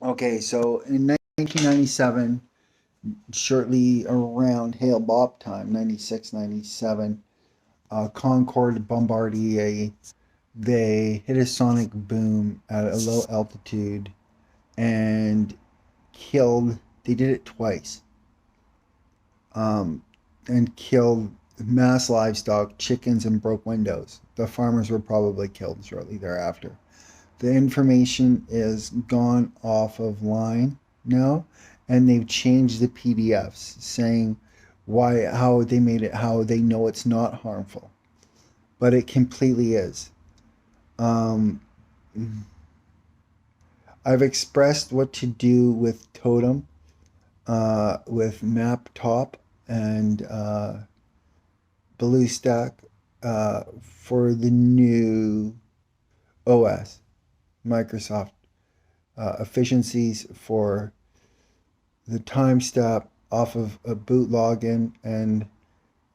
Okay, so in 1997, shortly around Hale Bopp time, 96, 97, Concorde Bombardier, they hit a sonic boom at a low altitude and killed, they did it twice, um, and killed mass livestock, chickens, and broke windows. The farmers were probably killed shortly thereafter. The information is gone off of line now, and they've changed the PDFs saying why, how they made it, how they know it's not harmful, but it completely is. Um, I've expressed what to do with Totem, with Map Top and BlueStack for the new OS, Microsoft efficiencies for the time step off of a boot login and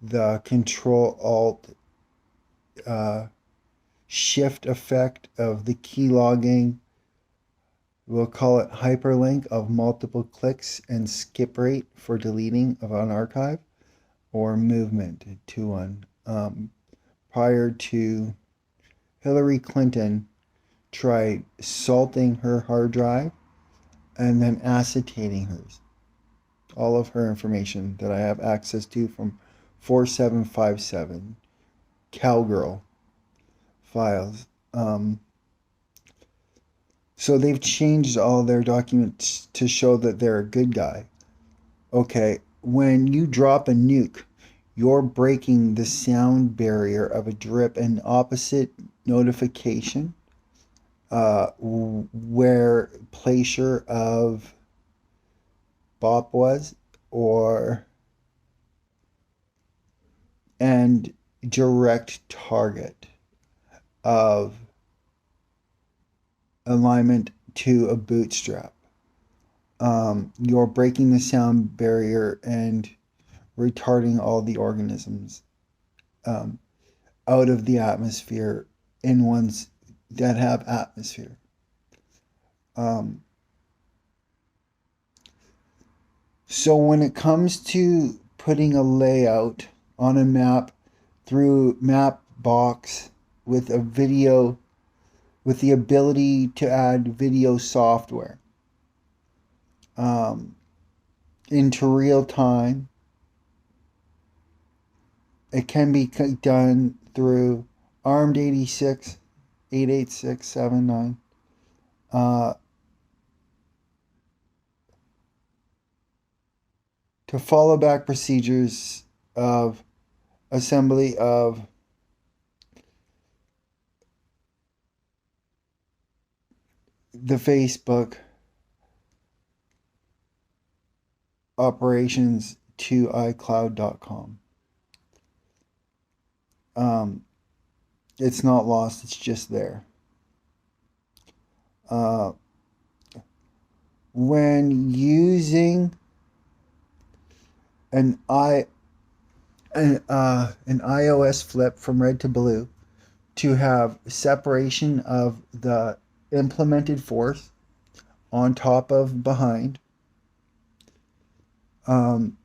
the Control Alt uh, Shift effect of the key logging. We'll call it hyperlink of multiple clicks and skip rate for deleting of an archive or movement to one. Prior to Hillary Clinton tried salting her hard drive and then acetating hers. All of her information that I have access to from 4757 Cowgirl files. So they've changed all their documents to show that they're a good guy. Okay, when you drop a nuke, you're breaking the sound barrier of a drip and opposite notification where Placer of Bop was, or and direct target of alignment to a bootstrap. You're breaking the sound barrier and retarding all the organisms um, out of the atmosphere in ones that have atmosphere. Um, so when it comes to putting a layout on a map through Mapbox with a video, with the ability to add video software um, into real time, it can be done through ARMED 86, 88679. Uh, to follow back procedures of assembly of the Facebook operations to iCloud.com. Um, it's not lost, it's just there. Uh, when using an an iOS flip from red to blue to have separation of the implemented force on top of behind, um,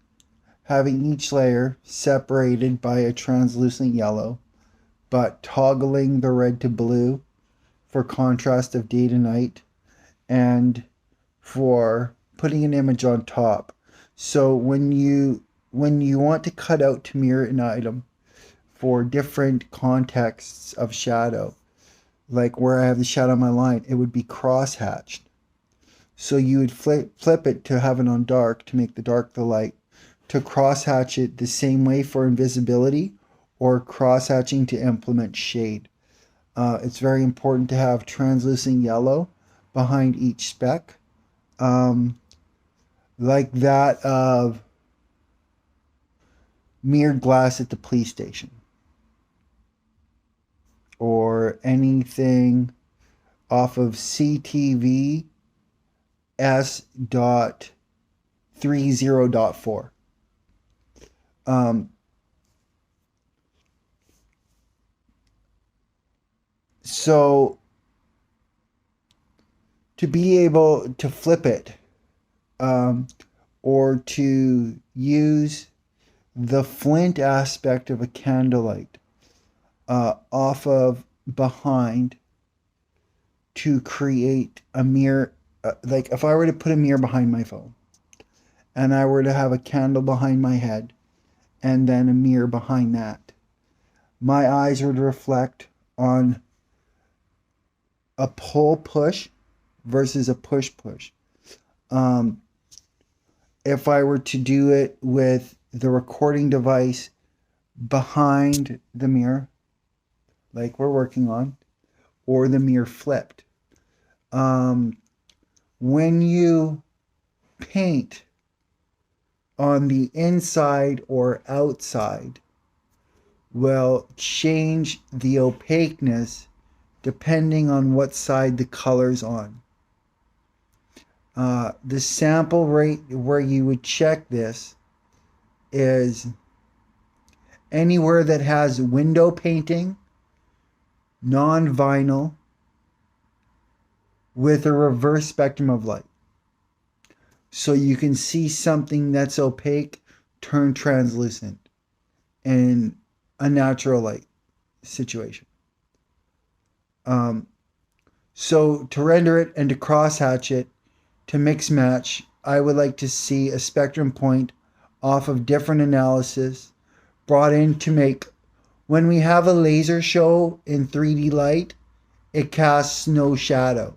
having each layer separated by a translucent yellow, but toggling the red to blue for contrast of day to night and for putting an image on top. So when you want to cut out to mirror an item for different contexts of shadow, like where I have the shadow on my line, it would be cross-hatched. So you would flip it to have it on dark to make the dark the light, to cross-hatch it the same way for invisibility, or cross-hatching to implement shade. It's very important to have translucent yellow behind each speck, um, like that of mirrored glass at the police station, or anything off of CTV S dot 30.4. Um, so to be able to flip it, or to use the flint aspect of a candlelight off of behind to create a mirror. Like if I were to put a mirror behind my phone and I were to have a candle behind my head and then a mirror behind that, my eyes would reflect on a pull push versus a push push. If I were to do it with the recording device behind the mirror, like we're working on, or the mirror flipped. When you paint on the inside or outside, will change the opaqueness depending on what side the color's on. The sample rate where you would check this is anywhere that has window painting, non-vinyl, with a reverse spectrum of light. So you can see something that's opaque turn translucent in a natural light situation. So to render it and to crosshatch it, to mix match, I would like to see a spectrum point off of different analysis brought in to make, when we have a laser show in 3D light, it casts no shadow.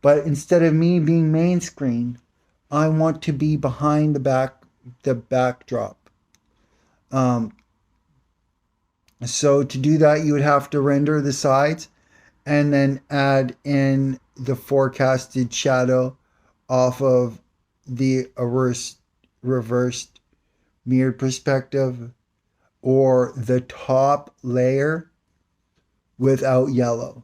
But instead of me being main screen, I want to be behind the backdrop. So to do that, you would have to render the sides and then add in the forecasted shadow off of the reversed mirrored perspective, or the top layer without yellow.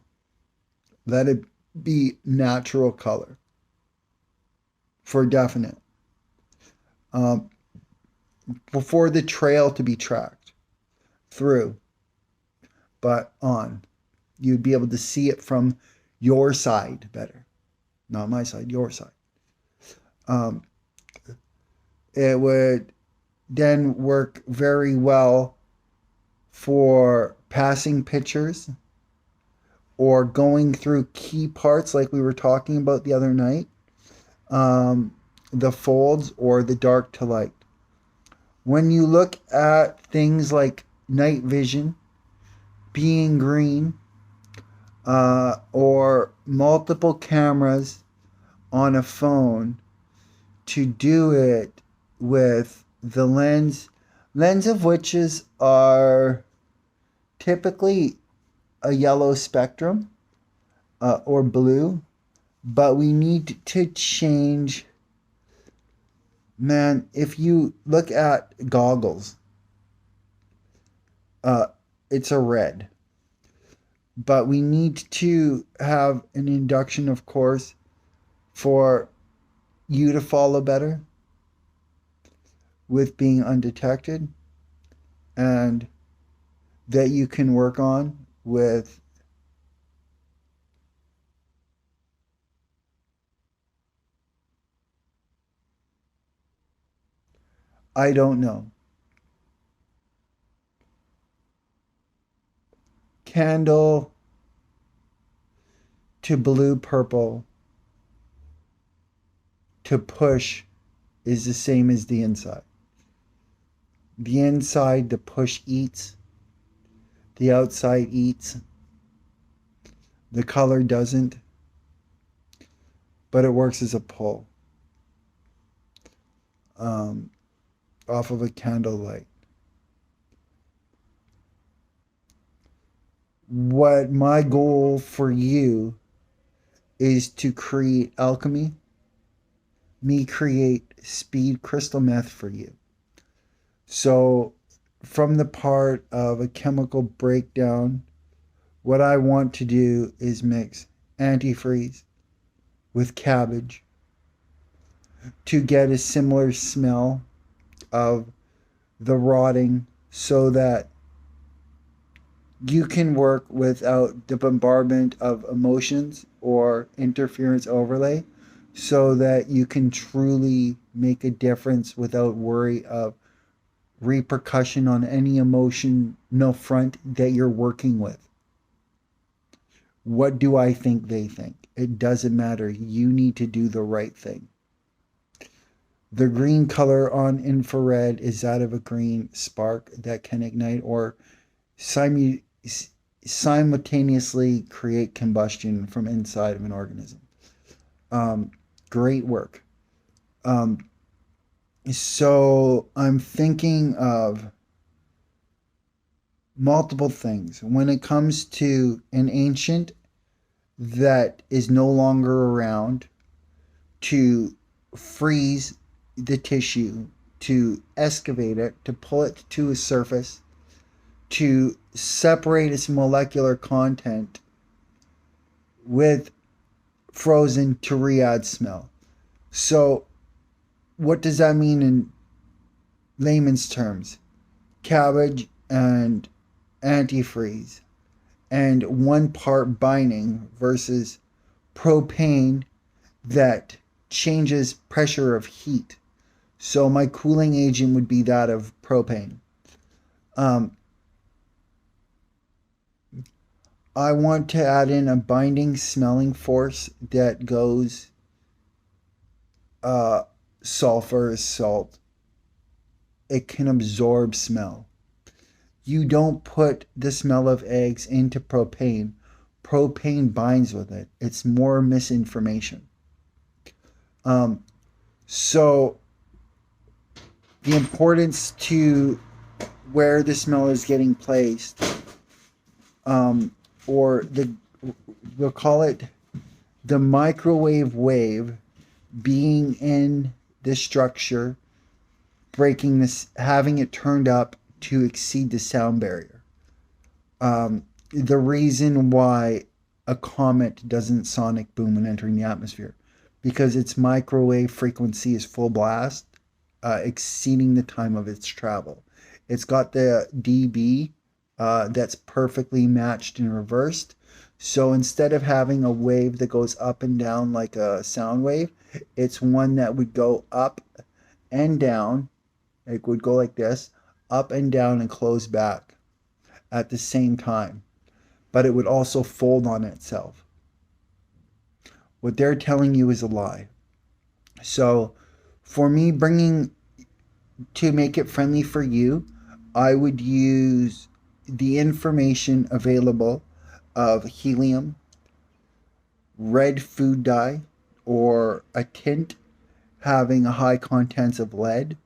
Let it be natural color for definite. Before the trail to be tracked through, but on. You'd be able to see it from your side better. Not my side, your side. It would then work very well for passing pictures or going through key parts like we were talking about the other night, the folds or the dark to light. When you look at things like night vision, being green, or multiple cameras on a phone, to do it with the lens of which are typically a yellow spectrum or blue, but we need to change. Man, if you look at goggles, it's a red. But we need to have an induction, of course, for you to follow better with being undetected, and that you can work on with I don't know. Candle to blue purple to push is the same as the inside. The inside, the push eats. The outside eats. The color doesn't, but it works as a pull off of a candle light. What my goal for you is to create alchemy, me create speed crystal meth for you. So from the part of a chemical breakdown, what I want to do is mix antifreeze with cabbage to get a similar smell of the rotting, so that You can work without the bombardment of emotions or interference overlay so that you can truly make a difference without worry of repercussion on any emotional front that you're working with. What do I think they think? It doesn't matter. You need to do the right thing. The green color on infrared is that of a green spark that can ignite or simu- simultaneously create combustion from inside of an organism. Um, Great work. Um, so I'm thinking of multiple things when it comes to an ancient that is no longer around to freeze the tissue, to excavate it, to pull it to a surface, to separate its molecular content with frozen to re-add smell. So, what does that mean in layman's terms? Cabbage and antifreeze, and one part binding versus propane that changes pressure of heat. So my cooling agent would be that of propane. Um, I want to add in a binding smelling force that goes uh, sulfur is salt. It can absorb smell. You don't put the smell of eggs into propane. Propane binds with it. It's more misinformation. Um, so the importance to where the smell is getting placed, um, or we'll call it the microwave wave being in the structure, breaking this, having it turned up to exceed the sound barrier. The reason why a comet doesn't sonic boom when entering the atmosphere, because its microwave frequency is full blast, exceeding the time of its travel. It's got the dB that's perfectly matched and reversed. So instead of having a wave that goes up and down like a sound wave, it's one that would go up and down. It would go like this, up and down and close back at the same time. But it would also fold on itself. What they're telling you is a lie. So for me, bringing to make it friendly for you, I would use the information available of helium, red food dye, or a tint having a high contents of lead,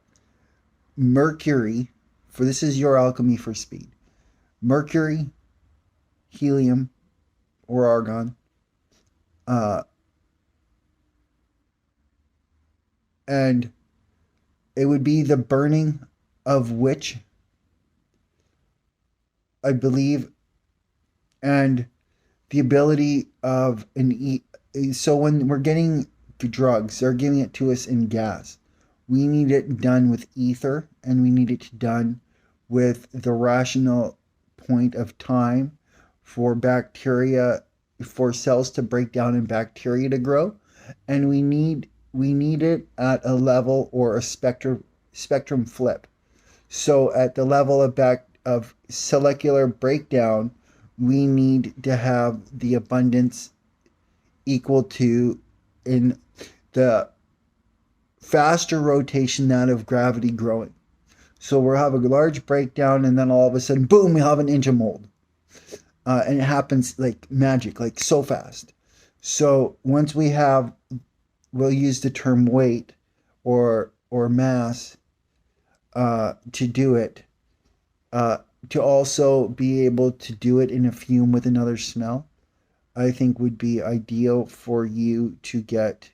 mercury, for this is your alchemy for speed. Mercury, helium, or argon, uh, and it would be the burning of which I believe, and the ability of so when we're getting drugs, they're giving it to us in gas. We need it done with ether, and we need it done with the rational point of time for bacteria, for cells to break down and bacteria to grow, and we need it at a level or a spectrum flip. So at the level of molecular breakdown, we need to have the abundance equal to in the faster rotation that of gravity growing. So we'll have a large breakdown, and then all of a sudden, boom, we have an inch of mold. And it happens like magic, like so fast. So once we have, we'll use the term weight or mass to do it. Uh, to also be able to do it in a fume with another smell, I think would be ideal for you to get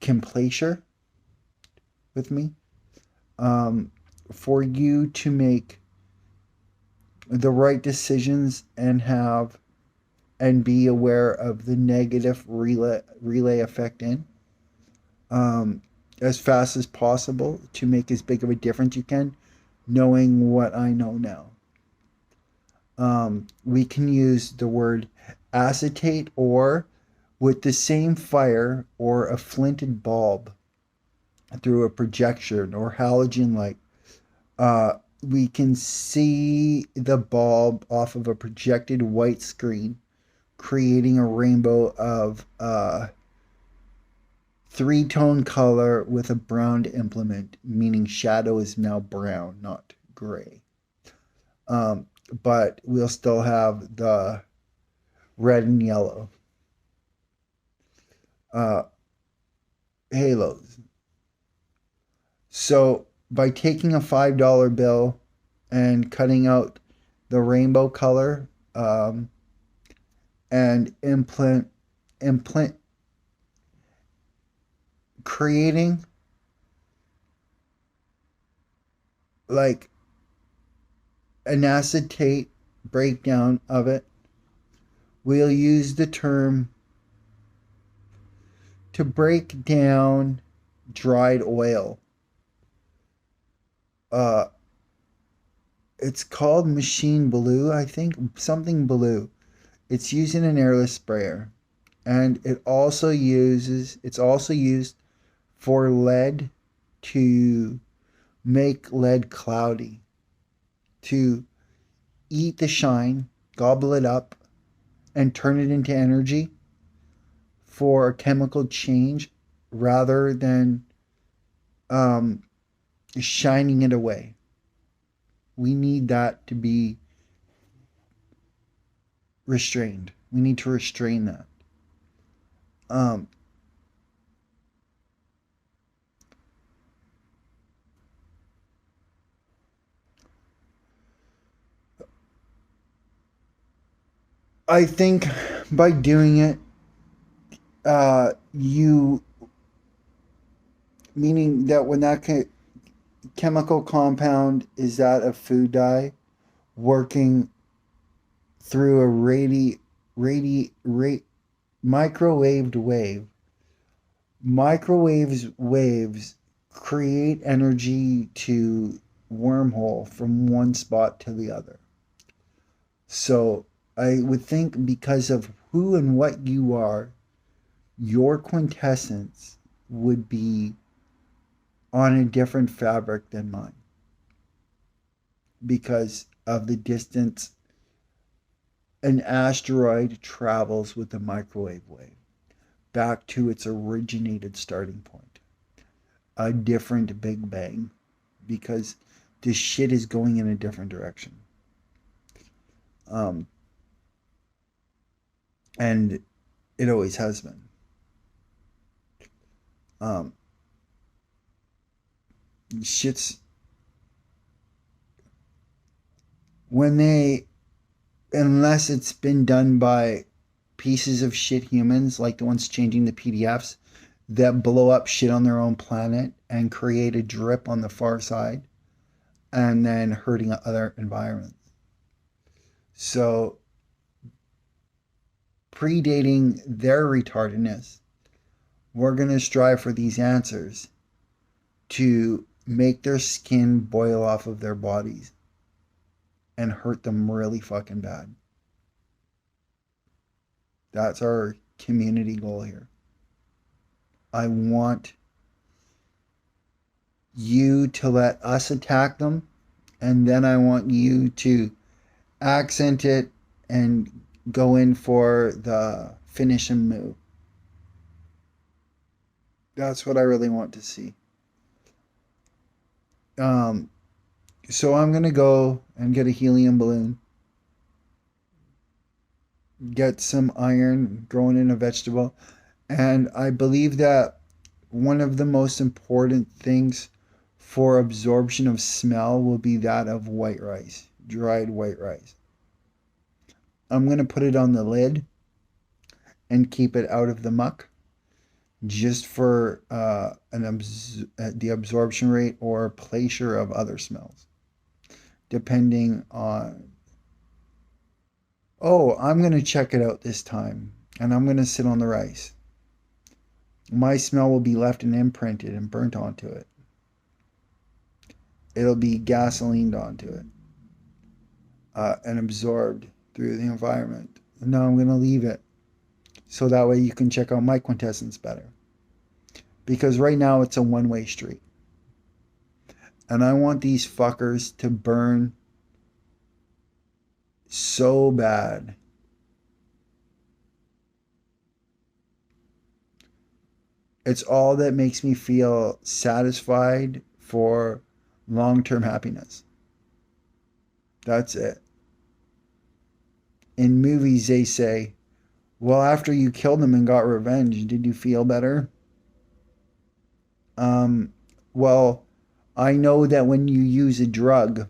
complacer with me. Um, for you to make the right decisions and be aware of the negative relay effect in um, as fast as possible to make as big of a difference you can, knowing what I know now. We can use the word acetate or with the same fire or a flinted bulb through a projection or halogen light. We can see the bulb off of a projected white screen, creating a rainbow of three-tone color with a brown implement, meaning shadow is now brown, not gray. Um, but we'll still have the red and yellow uh, halos. So by taking a $5 bill and cutting out the rainbow color and implant creating like an acetate breakdown of it, we'll use the term to break down dried oil. Uh, it's called machine blue, I think, something blue. It's used in an airless sprayer, and it's also used for lead to make lead cloudy, to eat the shine, gobble it up, and turn it into energy for a chemical change rather than um, shining it away. We need that to be restrained. We need to restrain that. Um, I think by doing it, you meaning that when that chemical compound is that of food dye working through a microwaved wave. Waves create energy to wormhole from one spot to the other. So I would think because of who and what you are, your quintessence would be on a different fabric than mine because of the distance an asteroid travels with a microwave wave back to its originated starting point. A different Big Bang because this shit is going in a different direction. Um, and it always has been. Um, shit's when they, unless it's been done by pieces of shit humans like the ones changing the PDFs that blow up shit on their own planet and create a drip on the far side and then hurting other environments. So, predating their retardedness, we're going to strive for these answers to make their skin boil off of their bodies and hurt them really fucking bad. That's our community goal here. I want you to let us attack them, and then I want you to accent it and go in for the finish and move. That's what I really want to see. Um, so I'm gonna go and get a helium balloon, get some iron grown in a vegetable, and I believe that one of the most important things for absorption of smell will be that of white rice, dried white rice. I'm going to put it on the lid and keep it out of the muck just for the absorption rate or pleasure of other smells, depending on. Oh, I'm going to check it out this time and I'm going to sit on the rice. My smell will be left and imprinted and burnt onto it. It'll be gasolined onto it. and absorbed through the environment. And now I'm going to leave it so that way you can check out my quintessence better. Because right now it's a one-way street. And I want these fuckers to burn so bad. It's all that makes me feel satisfied for long-term happiness. That's it. In movies, they say, well, after you killed them and got revenge, did you feel better? Well, I know that when you use a drug,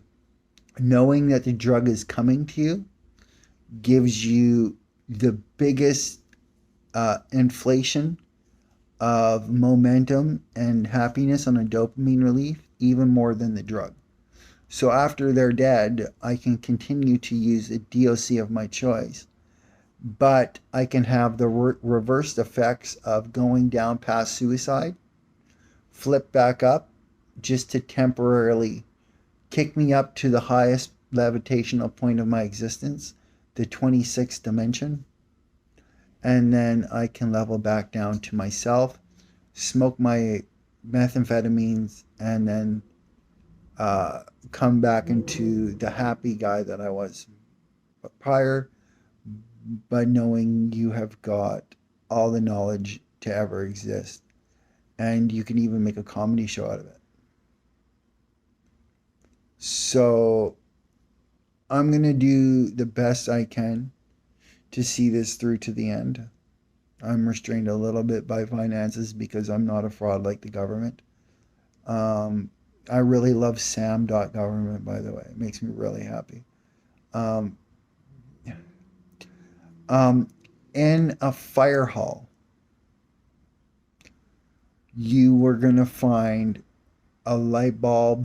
knowing that the drug is coming to you gives you the biggest inflation of momentum and happiness on a dopamine relief, even more than the drug. So after they're dead, I can continue to use a DOC of my choice, but I can have the reversed effects of going down past suicide, flip back up just to temporarily kick me up to the highest levitational point of my existence, the 26th dimension. And then I can level back down to myself, smoke my methamphetamines, and then come back into the happy guy that I was prior, but knowing you have got all the knowledge to ever exist. And you can even make a comedy show out of it. So I'm going to do the best I can to see this through to the end. I'm restrained a little bit by finances because I'm not a fraud like the government. I really love Sam.government, by the way. It makes me really happy. Um, in a fire hall, you were going to find a light bulb,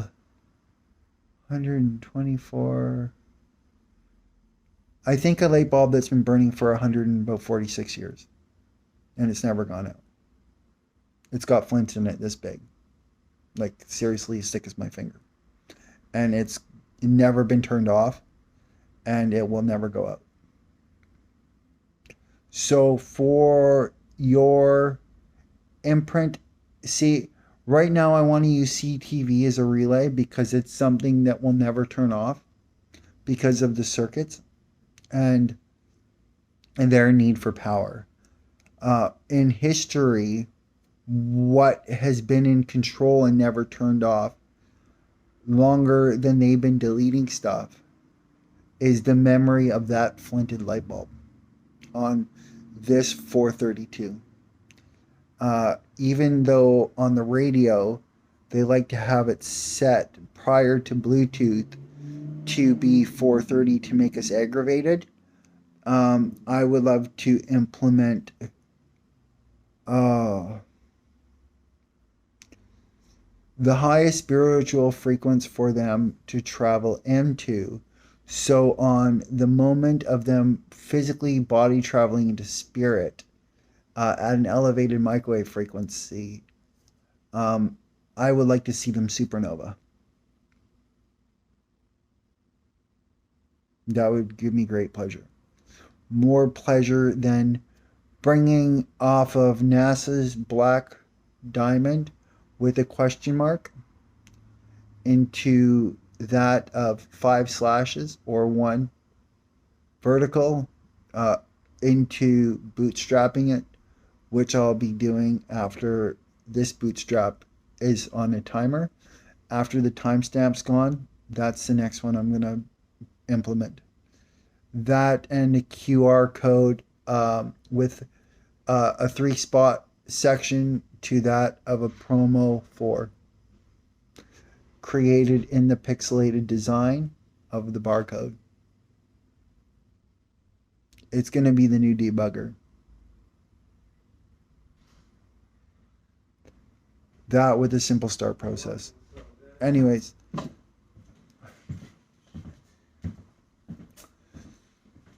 124. I think a light bulb that's been burning for 146 years. And it's never gone out. It's got flint in it this big. Like, seriously, as thick as my finger. And it's never been turned off. And it will never go out. So for your imprint, see, right now I want to use CTV as a relay because it's something that will never turn off because of the circuits and their need for power. In history, what has been in control and never turned off longer than they've been deleting stuff is the memory of that flinted light bulb on this 432. Even though on the radio they like to have it set prior to Bluetooth to be 430 to make us aggravated, I would love to implement the highest spiritual frequency for them to travel into. So on the moment of them physically body traveling into spirit at an elevated microwave frequency, I would like to see them supernova. That would give me great pleasure. More pleasure than bringing off of NASA's black diamond with a question mark into that of 5 slashes or 1 vertical into bootstrapping it, which I'll be doing after this bootstrap is on a timer. After the timestamp's gone, that's the next one I'm going to implement. That and a QR code with a 3-spot section to that of a promo 4 created in the pixelated design of the barcode. It's going to be the new debugger. That with a simple start process. Anyways,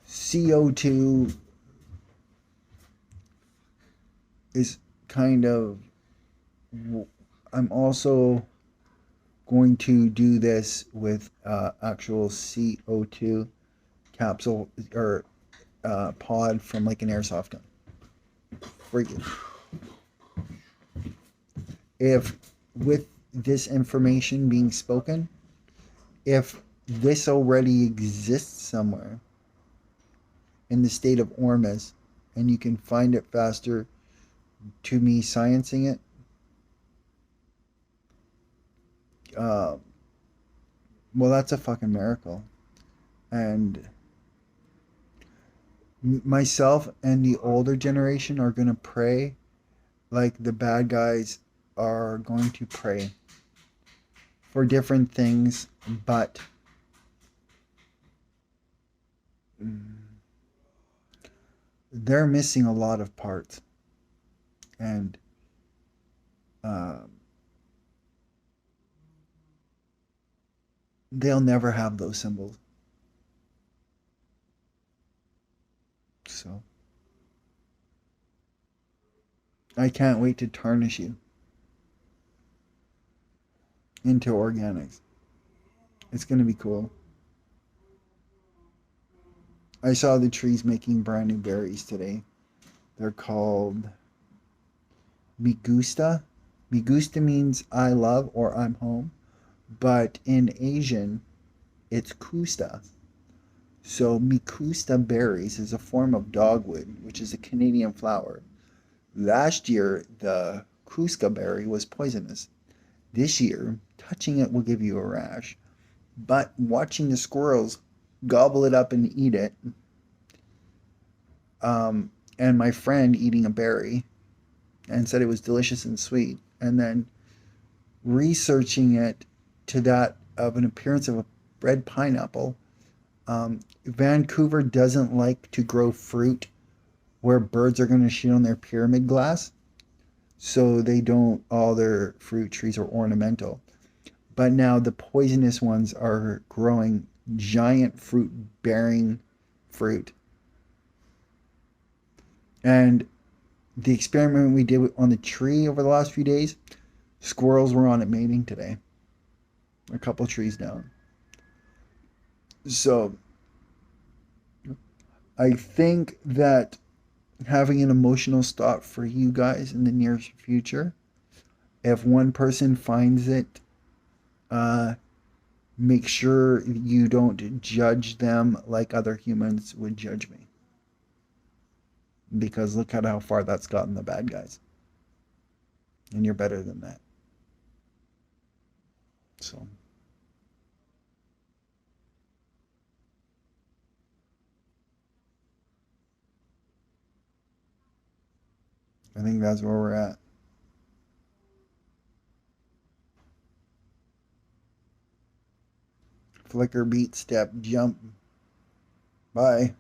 CO2 is kind of, I'm also going to do this with actual CO2 capsule or pod from like an airsoft gun. Freaking. If with this information being spoken, if this already exists somewhere in the state of Ormus and you can find it faster to me sciencing it, uh, well, that's a fucking miracle. And myself and the older generation are going to pray like the bad guys are going to pray for different things, but they're missing a lot of parts. And uh, they'll never have those symbols. So I can't wait to tarnish you into organics. It's going to be cool. I saw the trees making brand new berries today. They're called Migusta. Migusta means I love or I'm home, but in Asian, it's Kusta. So Migusta berries is a form of dogwood, which is a Canadian flower. Last year, the Kuska berry was poisonous. This year, touching it will give you a rash. But watching the squirrels gobble it up and eat it, and my friend eating a berry and said it was delicious and sweet, and then researching it to that of an appearance of a red pineapple. Vancouver doesn't like to grow fruit where birds are going to shit on their pyramid glass, so they don't, all their fruit trees are ornamental. But now the poisonous ones are growing giant fruit bearing fruit. And the experiment we did on the tree over the last few days, squirrels were on it mating today. A couple trees down. So I think that having an emotional stop for you guys in the near future, if one person finds it, uh, make sure you don't judge them like other humans would judge me. Because look at how far that's gotten the bad guys. And you're better than that. So I think that's where we're at. Flicker, beat, step, jump. Bye.